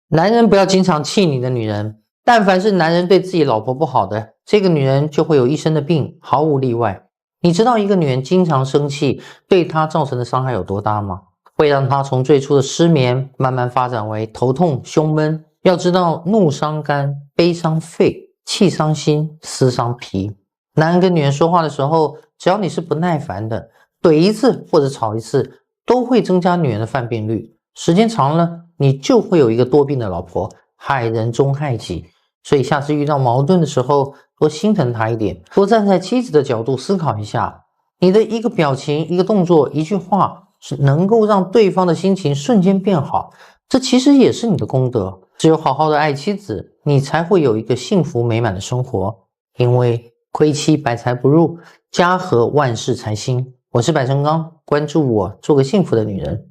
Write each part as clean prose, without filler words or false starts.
男人不要经常气你的女人，但凡是男人对自己老婆不好的，这个女人就会有一身的病，毫无例外。你知道一个女人经常生气对她造成的伤害有多大吗？会让她从最初的失眠慢慢发展为头痛、胸闷。要知道，怒伤肝，悲伤肺，气伤心，思伤脾。男人跟女人说话的时候，只要你是不耐烦的，怼一次或者吵一次，都会增加女人的犯病率。时间长了，你就会有一个多病的老婆，害人终害己。所以下次遇到矛盾的时候，多心疼她一点，多站在妻子的角度思考一下。你的一个表情、一个动作、一句话，是能够让对方的心情瞬间变好，这其实也是你的功德。只有好好的爱妻子，你才会有一个幸福美满的生活。因为亏妻百财不入，家和万事才兴。我是百成刚，关注我，做个幸福的女人。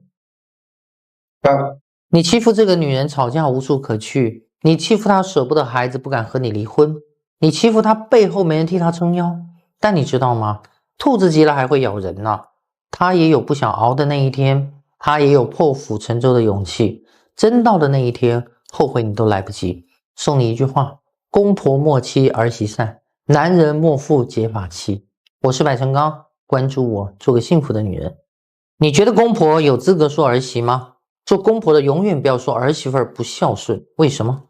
你欺负这个女人吵架无处可去，你欺负她舍不得孩子不敢和你离婚，你欺负她背后没人替她撑腰。但你知道吗？兔子急了还会咬人呢，她也有不想熬的那一天，她也有破釜沉舟的勇气。真到的那一天，后悔你都来不及。送你一句话：公婆莫欺儿媳善，男人莫负结发妻。我是百成刚，关注我，做个幸福的女人。你觉得公婆有资格说儿媳吗？做公婆的永远不要说儿媳妇不孝顺，为什么？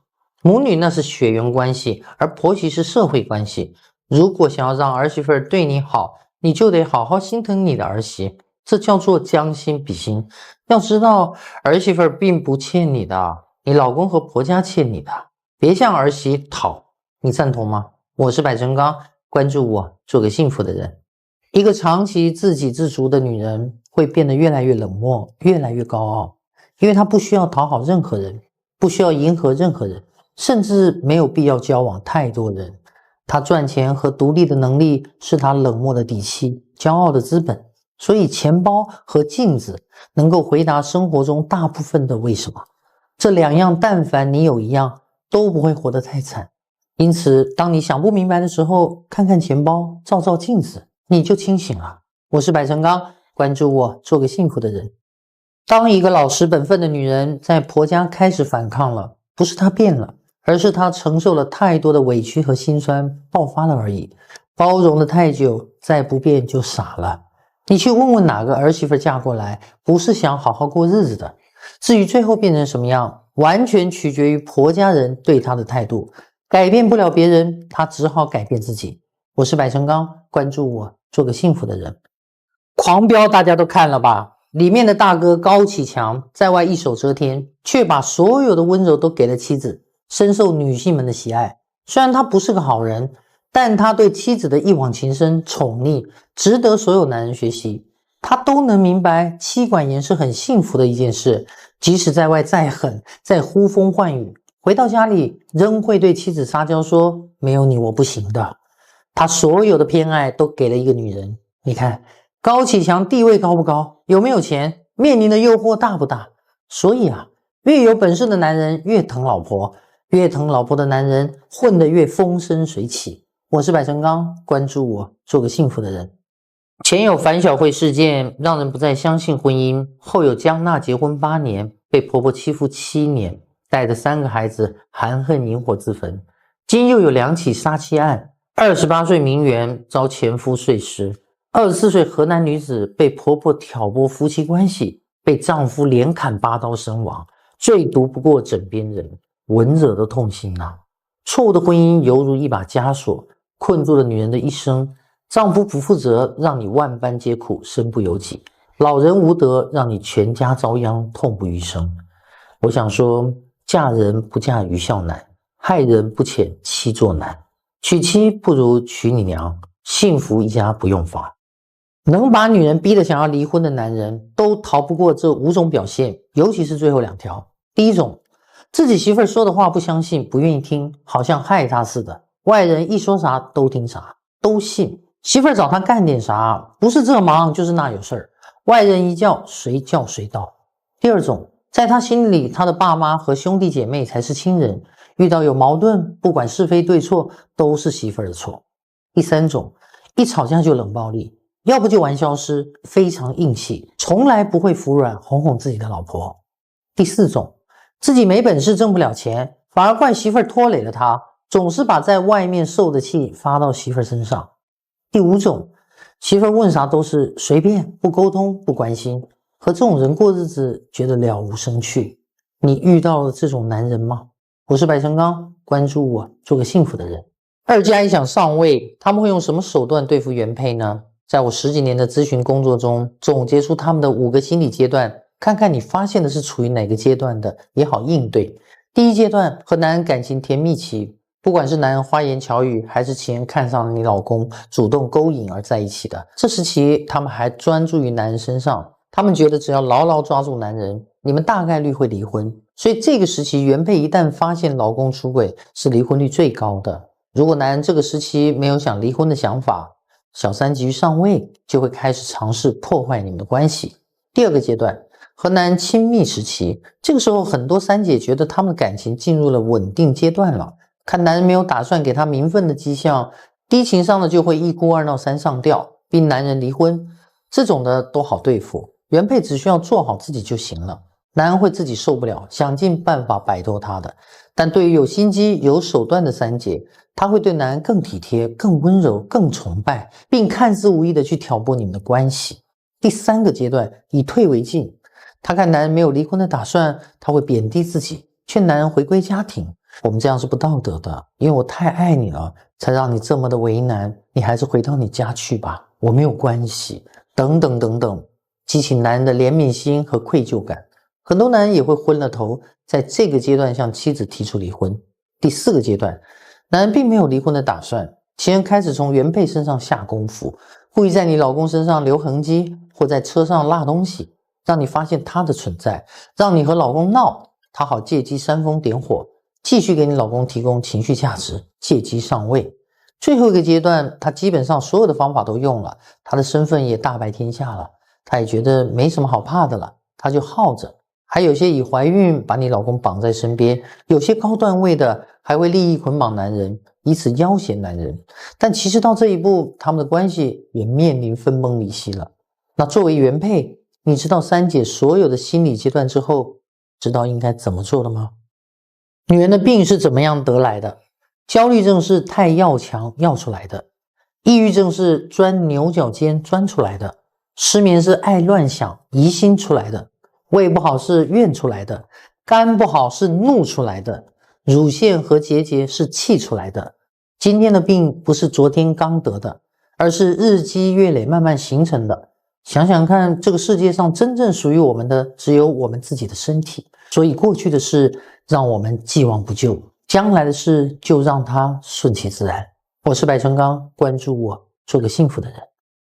母女那是血缘关系，而婆媳是社会关系。如果想要让儿媳妇对你好，你就得好好心疼你的儿媳，这叫做将心比心。要知道，儿媳妇并不欠你的，你老公和婆家欠你的，别向儿媳讨。你赞同吗？我是百成刚，关注我，做个幸福的人。一个长期自给自足的女人会变得越来越冷漠，越来越高傲。因为她不需要讨好任何人，不需要迎合任何人，甚至没有必要交往太多人。她赚钱和独立的能力是她冷漠的底气，骄傲的资本。所以钱包和镜子能够回答生活中大部分的为什么。这两样但凡你有一样，都不会活得太惨。因此当你想不明白的时候，看看钱包，照照镜子，你就清醒了。我是百成刚，关注我，做个幸福的人。当一个老实本分的女人在婆家开始反抗了，不是她变了，而是她承受了太多的委屈和心酸，爆发了而已。包容的太久，再不变就傻了。你去问问哪个儿媳妇嫁过来，不是想好好过日子的。至于最后变成什么样，完全取决于婆家人对她的态度。改变不了别人，她只好改变自己。我是百成刚，关注我，做个幸福的人。狂飙大家都看了吧？里面的大哥高启强在外一手遮天，却把所有的温柔都给了妻子，深受女性们的喜爱。虽然他不是个好人，但他对妻子的一往情深、宠溺，值得所有男人学习。他都能明白妻管严是很幸福的一件事，即使在外再狠、再呼风唤雨，回到家里仍会对妻子撒娇说：“没有你我不行的。”他所有的偏爱都给了一个女人。你看高启强地位高不高？有没有钱？面临的诱惑大不大？所以越有本事的男人越疼老婆，越疼老婆的男人混得越风生水起。我是百成刚，关注我，做个幸福的人。前有樊晓慧事件，让人不再相信婚姻；后有江娜结婚8年，被婆婆欺负7年，带着3个孩子含恨引火自焚。今又有2起杀妻案，28岁名媛遭前夫碎尸。24岁河南女子被婆婆挑拨夫妻关系，被丈夫连砍8刀身亡，最毒不过枕边人，闻者都痛心啊！错误的婚姻犹如一把枷锁，困住了女人的一生。丈夫不负责，让你万般皆苦，身不由己；老人无德，让你全家遭殃，痛不欲生。我想说，嫁人不嫁愚孝难，害人不遣妻作难。娶妻不如娶你娘，幸福一家不用房。能把女人逼得想要离婚的男人，都逃不过这5种表现，尤其是最后2条。第一种，自己媳妇说的话不相信，不愿意听，好像害他似的，外人一说啥都听啥，都信。媳妇找他干点啥，不是这忙就是那有事儿，外人一叫随叫随到。第二种，在他心里，他的爸妈和兄弟姐妹才是亲人，遇到有矛盾，不管是非对错，都是媳妇的错。第三种，一吵架就冷暴力，要不就玩消失，非常硬气，从来不会服软，哄哄自己的老婆。第四种，自己没本事挣不了钱，反而怪媳妇儿拖累了他，总是把在外面受的气发到媳妇儿身上。第5种，媳妇儿问啥都是随便，不沟通，不关心，和这种人过日子觉得了无生趣。你遇到了这种男人吗？我是白成刚，关注我，做个幸福的人。2加1想上位，他们会用什么手段对付原配呢？在我10几年的咨询工作中，总结出他们的5个心理阶段，看看你发现的是处于哪个阶段的，也好应对。第1阶段，和男人感情甜蜜期，不管是男人花言巧语，还是情人看上了你老公，主动勾引而在一起的，这时期他们还专注于男人身上，他们觉得只要牢牢抓住男人，你们大概率会离婚。所以这个时期，原配一旦发现老公出轨，是离婚率最高的。如果男人这个时期没有想离婚的想法，小三急于上位，就会开始尝试破坏你们的关系。第2个阶段，和男人亲密时期，这个时候很多三姐觉得他们的感情进入了稳定阶段了，看男人没有打算给他名分的迹象，低情商的就会1哭2闹3上吊，逼男人离婚，这种的都好对付，原配只需要做好自己就行了，男人会自己受不了，想尽办法摆脱他的。但对于有心机有手段的三姐，她会对男人更体贴，更温柔，更崇拜，并看似无意的去挑拨你们的关系。第3个阶段，以退为进，她看男人没有离婚的打算，她会贬低自己，劝男人回归家庭。我们这样是不道德的，因为我太爱你了，才让你这么的为难，你还是回到你家去吧，我没有关系，等等等等，激起男人的怜悯心和愧疚感。很多男人也会昏了头，在这个阶段向妻子提出离婚。第4个阶段，男人并没有离婚的打算，情人开始从原配身上下功夫，故意在你老公身上留痕迹，或在车上落东西，让你发现他的存在，让你和老公闹，他好借机煽风点火，继续给你老公提供情绪价值，借机上位。最后一个阶段，他基本上所有的方法都用了，他的身份也大白天下了，他也觉得没什么好怕的了，他就耗着。还有些以怀孕把你老公绑在身边，有些高段位的还会利益捆绑男人，以此要挟男人。但其实到这一步，他们的关系也面临分崩离析了。那作为原配，你知道三姐所有的心理阶段之后，知道应该怎么做了吗？女人的病是怎么样得来的？焦虑症是太要强要出来的，抑郁症是钻牛角尖钻出来的，失眠是爱乱想疑心出来的，胃不好是怨出来的，肝不好是怒出来的，乳腺和结节是气出来的。今天的病不是昨天刚得的，而是日积月累慢慢形成的。想想看，这个世界上真正属于我们的只有我们自己的身体，所以过去的事让我们既往不咎，将来的事就让它顺其自然。我是白成刚，关注我，做个幸福的人。